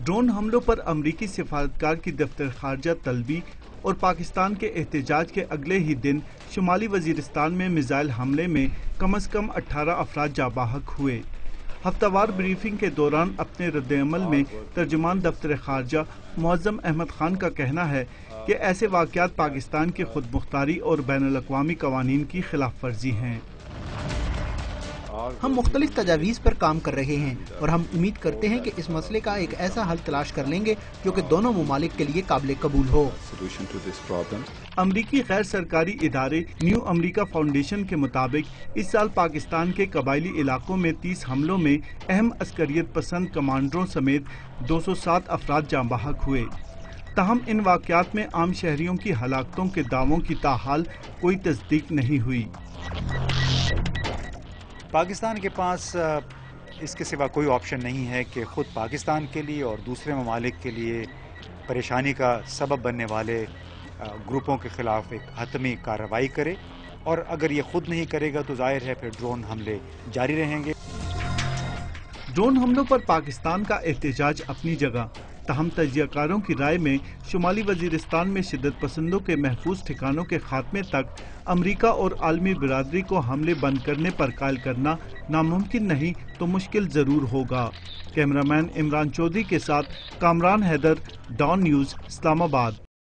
Drone حملوں پر امریکی سفارتکار کی دفتر خارجہ طلبی اور پاکستان کے احتجاج کے اگلے ہی دن شمالی وزیرستان میں میزائل حملے میں کم از کم 18 افراد جاں بحق ہوئے۔ ہفتہ وار بریفنگ کے دوران اپنے رد عمل میں ترجمان دفتر خارجہ معظم احمد خان کا کہنا ہے کہ ایسے واقعات پاکستان کی خود مختاری اور بین الاقوامی قوانین کی خلاف ورزی ہیں۔ ہم مختلف تجاویز پر کام کر رہے ہیں اور ہم امید کرتے ہیں کہ اس مسئلے کا ایک ایسا حل تلاش کر لیں گے جو کہ دونوں ممالک کے لیے قابل قبول ہو۔ امریکی غیر سرکاری ادارے نیو امریکہ فاؤنڈیشن کے مطابق اس سال پاکستان کے قبائلی علاقوں میں 30 حملوں میں اہم عسکریت پسند کمانڈروں سمیت 207 افراد جاں بحق ہوئے۔ تاہم ان واقعات میں عام شہریوں کی ہلاکتوں کے دعووں کی تاحال کوئی تصدیق نہیں ہوئی۔ پاکستان کے پاس اس کے سوا کوئی آپشن نہیں ہے کہ خود پاکستان کے لیے اور دوسرے ممالک کے لیے پریشانی کا سبب بننے والے گروپوں کے خلاف ایک حتمی کارروائی کرے، اور اگر یہ خود نہیں کرے گا تو ظاہر ہے پھر ڈرون حملے جاری رہیں گے۔ ڈرون حملوں پر پاکستان کا احتجاج اپنی جگہ، تاہم تجزیہ کاروں کی رائے میں شمالی وزیرستان میں شدت پسندوں کے محفوظ ٹھکانوں کے خاتمے تک امریکہ اور عالمی برادری کو حملے بند کرنے پر قائل کرنا ناممکن نہیں تو مشکل ضرور ہوگا۔ کیمرہ مین عمران چودھری کے ساتھ کامران حیدر، ڈان نیوز، اسلام آباد۔